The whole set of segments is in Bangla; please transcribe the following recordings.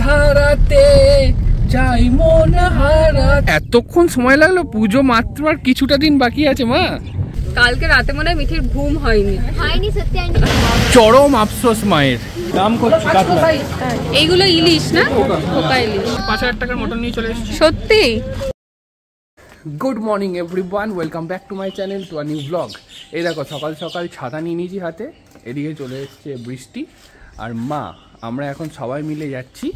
ধারাতে যাই মন হারাতে। এতক্ষণ সময় লাগলো, পুজো মাত্র আর কিছুটা দিন বাকি আছে মা। কালকে রাতে মনে হয় মিঠির ঘুম হয়নি সত্যি। চরম আফসোস মায়ের। দাম করছি এইগুলো ইলিশ না, পোকা ইলিশ। 5000 টাকার মটন নিয়ে চলে এসেছি। সত্যি। Good morning everyone, welcome back to my channel, to a new blog. এই দেখো সকাল সকাল ছাতা নিয়ে নিয়েছি হাতে, এদিকে চলে এসছে বৃষ্টি আর মা। আমরা এখন সবাই মিলে যাচ্ছি।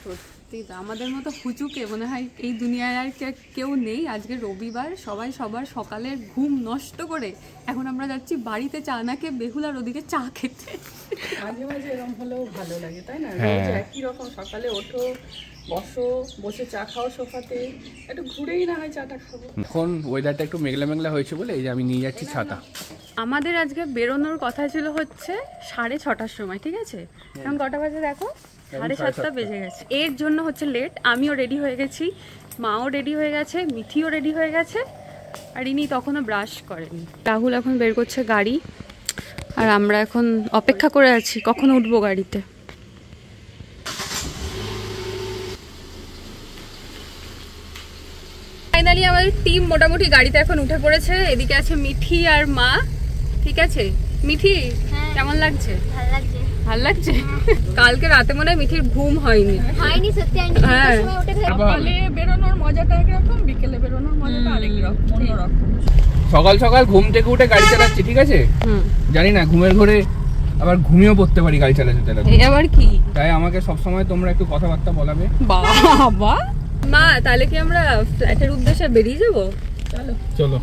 সত্যি আমাদের মতো হুচুকে মনে হয় এই দুনিয়ায় আর কেউ নেই। আজকে রবিবার, সবাই সবার সকালের ঘুম নষ্ট করে এখন আমরা যাচ্ছি বাড়িতে চা না খেয়ে বেহুলার ওদিকে চা খেতে। মাঝে মাঝে এরকম হলেও ভালো লাগে, তাই না? একই রকম সকালে ওঠো, বসো, বসে চা খাও সোফাতে, একটু ঘুরেই না হয় চাটা খাবো। এখন ওয়েদারটা একটু মেঘলা মেঘলা হয়েছে বলে এই যে আমি নিয়ে যাচ্ছি ছাতা। আমাদের আজকে বেরোনোর কথা ছিল হচ্ছে 6:30টার সময়, ঠিক আছে? এখন কটা বাজে দেখো, 7:30 বেজে গেছে। এর জন্য হচ্ছে লেট। আমিও রেডি হয়ে গেছি, মাও রেডি হয়ে গেছে, মিঠিও রেডি হয়ে গেছে, আর ইনি তখনও ব্রাশ করেনি। রাহুল এখন বের করছে গাড়ি, আর আমরা এখন অপেক্ষা করে আছি কখন উঠবো গাড়িতে। ফাইনালি আমাদের টিম মোটামুটি গাড়িতে এখন উঠে পড়েছে। এদিকে আছে মিঠি আর মা, ঠিক আছে? মিঠি কেমন লাগছে? ভালো লাগছে। কালকে রাতে মনে হয় মিঠির ঘুম হয়নি সত্যি। হ্যাঁ, সকালে বেরোনোর মজাটা একরকম, বিকেলে বেরোনোর মজাটা আরেক রকম, অন্যরকম। সকাল সকাল ঘুম থেকে উঠে গাড়ি চালাচ্ছি, ঠিক আছে? জানি না ঘুমের ঘরে আবার ঘুমিয়েও পড়তে পারি গাড়ি চালাতে চালাতে। এই আবার কি? তাই আমাকে সবসময় তোমরা একটু কথাবার্তা বলাবে। বাবা মা, তাহলে কি আমরা ফ্ল্যাটের উদ্দেশ্যে বেরিয়ে যাবো? চলো,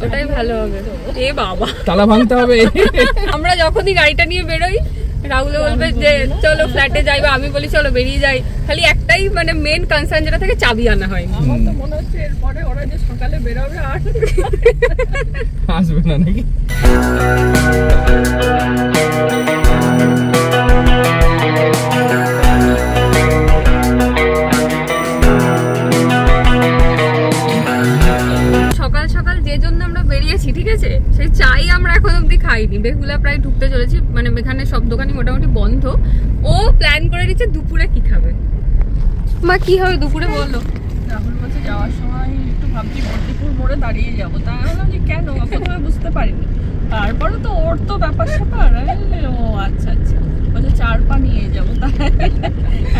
ওটাই ভালো হবে। এ বাবা, তালা ভাঙতে হবে। আমরা যখনই গাড়িটা নিয়ে বেরোই রাহুল বলবে যে চলো ফ্ল্যাটে যাই, বা আমি বলি চলো বেরিয়ে যাই। খালি একটাই মানে মেন কনসার্ন যেটা থেকে চাবি আনা হয়। আমার তো মনে হচ্ছে এরপরে ওরা যে সকালে বেরোবে আর আসবে না নাকি? সকাল সকাল যে জন্য আমরা বেরিয়েছি, ঠিক আছে, সেই চাই আমরা এখন অব্দি খাইনি। বেহুলা প্রায় ঢুকতে চলেছি, মানে এখানে সব দোকানই মোটামুটি বন্ধ। ও প্ল্যান করে দিচ্ছে দুপুরে কি খাবে। মা কি হবে দুপুরে বলো? রাহুল বলছে যাওয়ার সময় একটু ভাবছি বর্তিপুর মোড়ে দাঁড়িয়ে যাবো। তা বললাম যে কেন, প্রথমে বুঝতে পারিনি, তারপরে তো ওর তো ব্যাপার স্যাপার। ও আচ্ছা আচ্ছা, বলছে 4 পা নিয়ে যাবো। তাই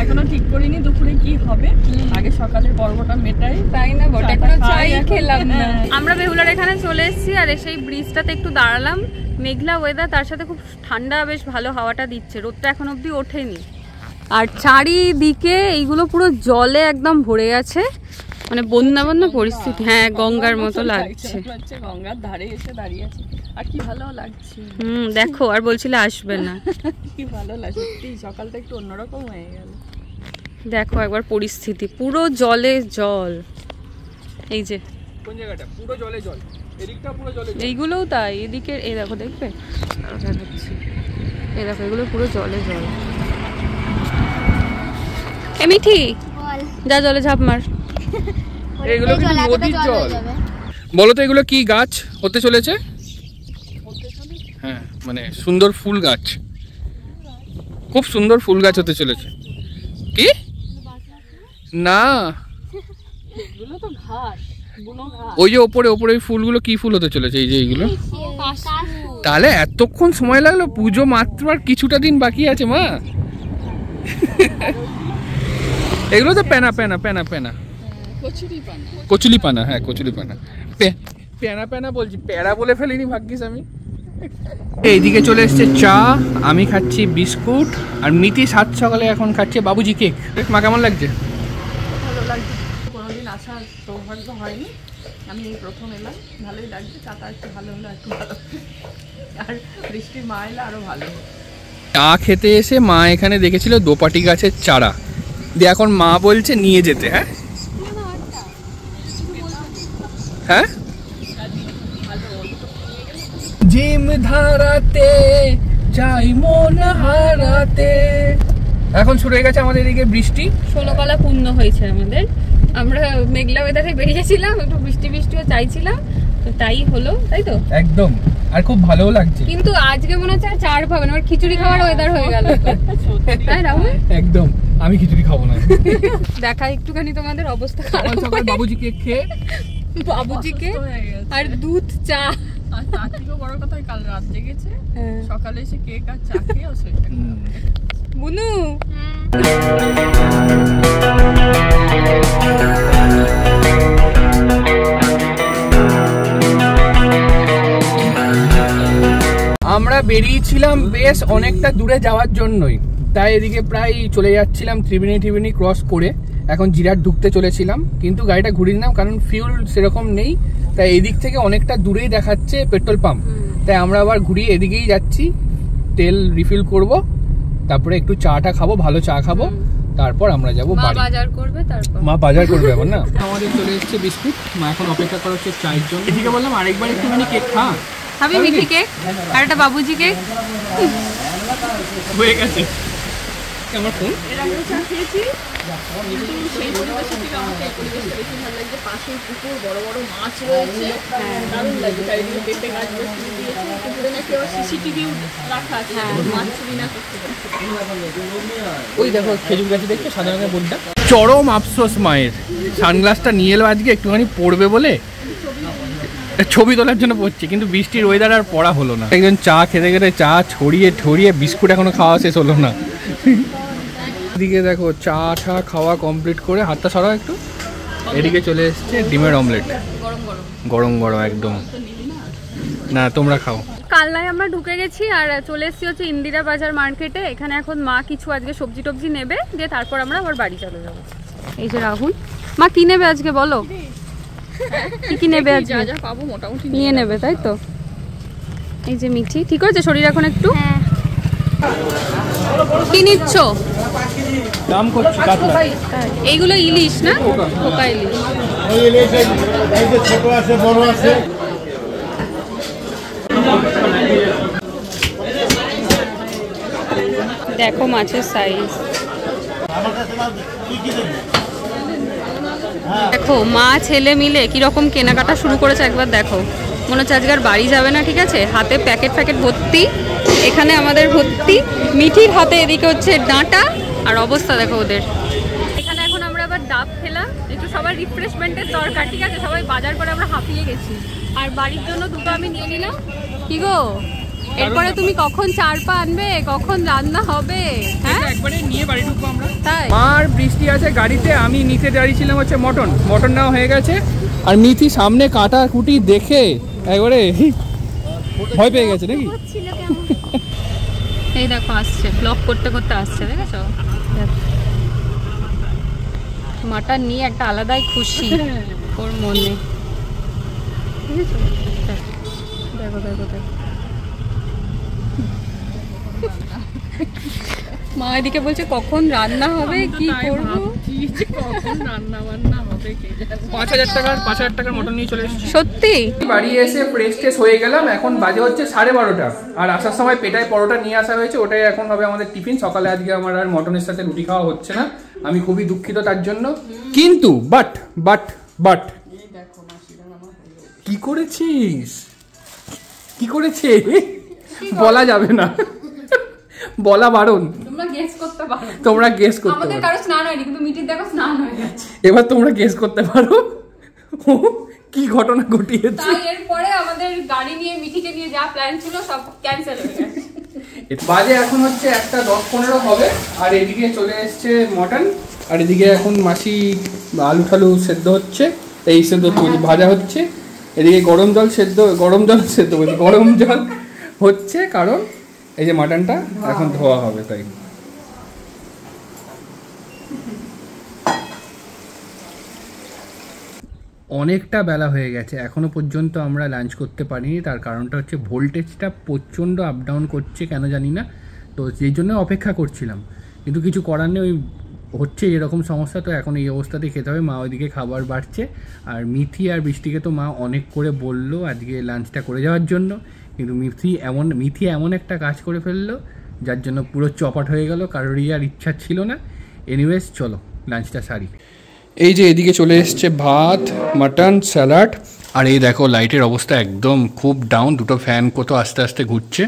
এখনো ঠিক করিনি দুপুরে কি হবে, আগে সকালের পর্বটা মেটাই। তাই না বটে, এখনো চাই খেলাম না। আমরা বেহুলার এখানে চলে এসেছি, আর সেই ব্রিজটাতে একটু দাঁড়ালাম। মেঘলা ওয়েদার, তার সাথে খুব ঠান্ডা, বেশ ভালো হাওয়াটা দিচ্ছে। রোদটা এখন অব্দি ওঠেনি, আর চারিদিকে এইগুলো পুরো জলে একদম ভরে গেছে, মানে বন্যা বন্যা পরিস্থিতি। হ্যাঁ, গঙ্গার মতো লাগছে। গঙ্গার ধারে এসে দাঁড়িয়ে আছি, আর কি ভালো লাগছে। দেখো, আর বলছিলে আসবে না। কি ভালো লাগছে সত্যি, সকালটা একটু অন্যরকম হয়ে গেল। দেখো একবার পরিস্থিতি, পুরো জলে জল। এই যে কোন জায়গাটা পুরো জলে জল, এদিকটা পুরো জলে জল। এইগুলোও তাই, এদিকে এই দেখো, দেখবে এই দেখো, এগুলো পুরো জলে জল। এ মিঠি, যা জলে ঝাঁপ মার। এগুলো কি নদীর জল? বলো তো এগুলো কি গাছ হতে চলেছে? হ্যাঁ, মানে সুন্দর ফুল গাছ, খুব সুন্দর ফুল গাছ হতে চলেছে। কি না, এগুলো তো ঘাস, বুনো ঘাস। ওই যে ওপরে ওপরে ওই ফুলগুলো কি ফুল হতে চলেছে? এই যে এইগুলো। তাহলে এতক্ষণ সময় লাগলো, পুজো মাত্র আর কিছুটা দিন বাকি আছে মা। এগুলো তো পেনা পেনা পেনা পেনা, কচুলি পানা। হ্যাঁ, কচুলি পানা। পেনা পেনা বলছি, পেড়া বলে ফেলিনি, ভাগ্যিস আমি। এইদিকে চলে এসছে চা, আমি খাচ্ছি বিস্কুট, আর মিটি সাত সকালে এখন খাচ্ছে বাবুজি কেক। মা কেমন লাগছে? ভালো লাগছে, কোনোদিন আসার সৌভাগ্য হয়নি, আমি এই প্রথম এলাম। ভালোই লাগছে, চাটা একটু ভালো হলো, একটু ভালো, আর বৃষ্টির মা এলে আরো ভালো। চা খেতে এসে মা এখানে দেখেছিল দোপাটি গাছের চারা দিয়ে, এখন মা বলছে নিয়ে যেতে। হ্যাঁ হ্যাঁ, জিম ধারাতে যাই মন হারাতে। এখন শুরু হয়ে গেছে আমাদের এদিকে বৃষ্টি। 16 কলা পূর্ণ হয়েছে আমাদের। আমরা মেঘলা ওয়েদারে বেরিয়েছিলাম, একটু বৃষ্টি বৃষ্টিও চাইছিলাম, তো তাই হলো, তাই তো একদম। আর খুব ভালোও লাগছে, কিন্তু আজকে মনে হচ্ছে আর চার পাবেন, আমার খিচুড়ি খাওয়ার ওয়েদার হয়ে গেল। তাই রাহুল? একদম আমি খিচুড়ি খাবো না। দেখা একটুখানি তোমাদের অবস্থা খারাপ। সকাল বাবুজি কেক খেয়ে বাবুজিকে আর দুধ চা, আর তার থেকেও বড় কথা কাল রাত জেগেছে, সকালে এসে কেক আর চা খেয়ে অসুবিধা। বুনু আমরা বেরিয়েছিলাম বেশ অনেকটা দূরে যাওয়ার জন্যই, তাই এদিকে প্রায় চলে যাচ্ছিলাম ত্রিবেণী ক্রস করে। এখন জিরাট ঢুকতে চলেছিলাম, কিন্তু গাড়িটা ঘুরিয়ে নিলাম কারণ ফিউল সেরকম নেই, তাই এদিক থেকে অনেকটা দূরেই দেখাচ্ছে পেট্রোল পাম্প। তাই আমরা আবার ঘুরিয়ে এদিকেই যাচ্ছি, তেল রিফিল করব, তারপরে একটু চাটা খাবো, ভালো চা খাবো, তারপর আমরা যাবো বাড়ি। বাজার করবে, তারপর মা বাজার করবে আবার না। আমাদের চলে এসেছে বিস্কুট, মা এখন অপেক্ষা করা হচ্ছে চায়ের জন্য। এদিকে বললাম আরেকবার একটুখানি কেক খা, খাবি মিঠি কেক আর একটা বাবুজি কেক হয়ে গেছে। আমার ফোন এর আগেও চা খেয়েছি, কিন্তু সেই পরিবেশে থেকে আমাকে এই পরিবেশটা বেশি ভালো লাগছে। পাশে পুকুর, বড় বড় মাছ রয়েছে, দারুণ লাগছে। চারিদিকে পেঁপে গাছ বসিয়ে দিয়েছে, পুকুরে নাকি আবার সিসিটিভিও রাখা আছে, মাছ চুরি না করতে পারছে। ওই দেখো খেজুর গাছে দেখছো সাদা রঙের বোর্ডটা। চরম আফসোস মায়ের, সানগ্লাসটা নিয়ে এলো আজকে একটুখানি পড়বে বলে, ছবি তোলার জন্য পড়ছে, কিন্তু বৃষ্টির ওয়েদার আর পড়া হলো না। একজন চা খেতে খেতে চা ছড়িয়ে বিস্কুট এখনো খাওয়া শেষ হলো না। এদিকে দেখো চা খাওয়া কমপ্লিট করে, হাতটা সরাও একটু, এদিকে চলে এসছে ডিমের অমলেট, গরম গরম একদম। না তোমরা খাও। কালনায় আমরা ঢুকে গেছি আর চলে এসেছি হচ্ছে ইন্দিরা বাজার মার্কেটে। এখানে এখন মা কিছু আজকে সবজি টবজি নেবে, দিয়ে তারপর আমরা আবার বাড়ি চলে যাবো। এই যে রাহুল, মা কি নেবে আজকে বলো, কি নেবে আজকে? যা যা পাবো মোটামুটি নিয়ে নেবে, তাই তো? এই যে মিঠি, ঠিক আছে শরীর এখন একটু? কি নিচ্ছ? দাম করছি কাতলা। এইগুলো ইলিশ না, পোকা ইলিশ। ছোট আছে, বড় আছে। দেখো মাছের সাইজ, দেখো মা ছেলে মিলে কিরকম কেনাকাটা শুরু করেছে একবার দেখো। মনে হচ্ছে আজকে আর বাড়ি যাবে না, ঠিক আছে? হাতে প্যাকেট ভর্তি, এখানে আমাদের ভর্তি, মিঠির হাতে এদিকে হচ্ছে ডাঁটা, আর অবস্থা দেখো ওদের। এখানে এখন আমরা আবার ডাব খেলাম, একটু সবার রিফ্রেশমেন্টের দরকার, ঠিক আছে? সবাই বাজার করে আমরা হাঁপিয়ে গেছি, আর বাড়ির জন্য দুটো আমি নিয়ে নিলাম। কি গো, এরপরে তুমি কখন চার পা আনবে, কখন রান্না হবে? হ্যাঁ একবারে নিয়ে বাড়ি ঢুকবো আমরা। তাই মার বৃষ্টি আছে গাড়িতে, আমি নিতে দাঁড়িয়েছিলাম হচ্ছে মটন নেওয়া হয়ে গেছে, আর মিথি সামনে কাটা কুটি দেখে একবারে ভয় পেয়ে গেছে নাকি। এই দেখো আসছে, ব্লগ করতে করতে আসছে, দেখেছো? মাটন নিয়ে একটা আলাদাই খুশি ওর মনে, দেখেছো? দেখো দেখো দেখো, মা এদিকে বলছে কখন রান্না হবে, কি করবো, কখন রান্না বান্না হবে কে জানে। 5,000 টাকার মটন নিয়ে চলে এসেছি। সত্যি বাড়ি এসে ফ্রেশ হয়ে গেলাম, এখন বাজে হচ্ছে 12:30, আর আসার সময় পেটায় পরোটা নিয়ে আসা হয়েছে, ওটাই এখন হবে আমাদের টিফিন। সকালে আজকে আমার আর মটনের সাথে রুটি খাওয়া হচ্ছে না, আমি খুবই দুঃখিত তার জন্য। কিন্তু বাট কি করেছিস, কি করেছে বলা যাবে না, বলা বারণ। তোমরা গেস করতে পারো, তোমরা গেস করতে আমাদের পারো। কারো স্নান হয়নি, কিন্তু মিটির দেখো স্নান হয়ে গেছে। এবার তোমরা গেস করতে পারো ও কি ঘটনা ঘটিয়েছে। তাই এরপরে আমাদের গাড়ি নিয়ে মিঠিকে নিয়ে যা প্ল্যান ছিল সব ক্যান্সেল হয়ে গেছে। বাজে এখন হচ্ছে 1:10-15 হবে, আর এদিকে চলে এসছে মটন, আর এদিকে এখন মাসি আলু ঠালু সেদ্ধ হচ্ছে, এই সেদ্ধ ভাজা হচ্ছে, এদিকে গরম জল হচ্ছে, কারণ এই যে মাটনটা এখন ধোয়া হবে, তাই। অনেকটা বেলা হয়ে গেছে, এখনো পর্যন্ত আমরা লাঞ্চ করতে পারিনি, তার কারণটা হচ্ছে ভোল্টেজটা প্রচণ্ড আপ ডাউন করছে কেন জানি না, তো সেই জন্য অপেক্ষা করছিলাম, কিন্তু কিছু করার নেই, ওই হচ্ছে এরকম সমস্যা, তো এখন এই অবস্থাতেই খেতে হবে। মা ওইদিকে খাবার বাড়ছে, আর মিথি আর বৃষ্টিকে তো মা অনেক করে বললো আজকে লাঞ্চটা করে যাওয়ার জন্য, কিন্তু মিথি এমন একটা কাজ করে ফেললো যার জন্য পুরো চপাট হয়ে গেল, কারোরই আর ইচ্ছা ছিল না। এনিওয়েজ চলো লাঞ্চটা সারি। এই যে এদিকে চলে এসছে ভাত, মাটন, স্যালাড, আর এই দেখো লাইটের অবস্থা একদম খুব ডাউন, দুটো ফ্যান কত আস্তে আস্তে ঘুরছে।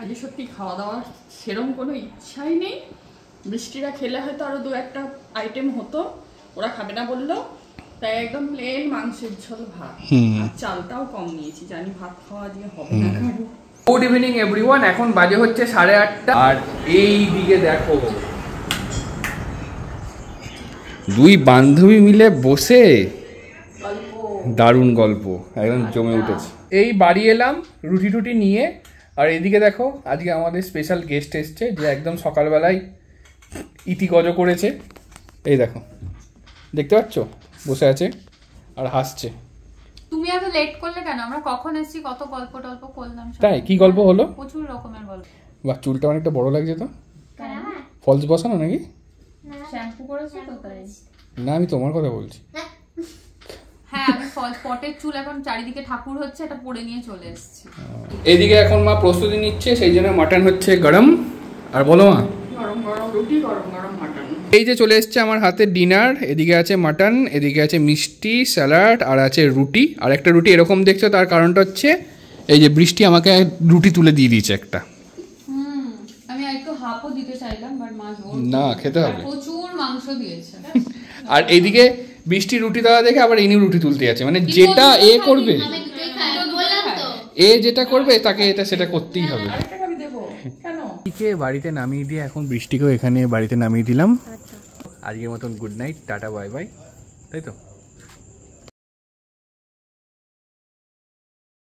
আজকে সত্যি খাওয়া দাওয়ার সেরকম কোনো ইচ্ছাই নেই, বৃষ্টিরা খেলে হয়তো আরো 2-1টা আইটেম হতো, ওরা খাবে না বললো, তাই একদম প্লেন মাংসের ঝোল ভাত। আর চালটাও কম নিয়েছি, জানি ভাত খাওয়া দিয়ে হবে না কারো। গুড ইভিনিং এভরিওয়ান, এখন বাজে হচ্ছে 8:30। আর এই দিকে দেখো দুই বান্ধবী মিলে বসে দারুণ গল্প, একদম জমে উঠেছে। এই বাড়ি এলাম রুটি টুটি নিয়ে, আর এদিকে দেখো আজকে আমাদের স্পেশাল গেস্ট এসছে, যে একদম সকালবেলায় ইতিগজ করেছে। এই দেখো, দেখতে পাচ্ছ বসে আছে আর হাসছে। তুমি এত লেট করলে কেন? আমরা কখন এসেছি, কত গল্প টল্প করলাম। তাই কি গল্প হলো? প্রচুর রকমের গল্প। বাহ, চুলটা অনেকটা বড় লাগছে তো। ফলস বসানো নাকি? শ্যাম্পু করেছো তো তাই? না, আমি তোমার কথা বলছি। হ্যাঁ, আমি পটের চুল এখন চারিদিকে ঠাকুর হচ্ছে, এটা পরে নিয়ে চলে এসেছি। এদিকে এখন মা প্রস্তুতি নিচ্ছে, সেই জন্য মাটন হচ্ছে গরম। আর বলো মা। গরম গরম রুটি, গরম গরম মাটন। এই যে চলে এসছে আমার হাতে ডিনার, এদিকে আছে মাটন, এদিকে আছে মিষ্টি, স্যালাড, আর আছে রুটি। আর একটা রুটি এরকম দেখছো, তার কারণটা হচ্ছে এই যে বৃষ্টি আমাকে রুটি তুলে দিয়ে দিয়েছে একটা। আমি একটু হাফও দিতে চাইলাম, বাট মা জোর না, খেতে হবে। প্রচুর মাংস দিয়েছে। আর এইদিকে বৃষ্টি রুটি দেওয়া দেখে আবার ইনি রুটি তুলতে আছে, মানে যেটা এ করবে, এ যেটা করবে তাকে এটা সেটা করতেই হবে। আরেকটা খাবি দেবো কেন? বৃষ্টিকে বাড়িতে নামিয়ে দিয়ে এখন বৃষ্টিকেও এখানে বাড়িতে নামিয়ে দিলাম। আজকের মতন good night, tata, bye bye, তাই তো।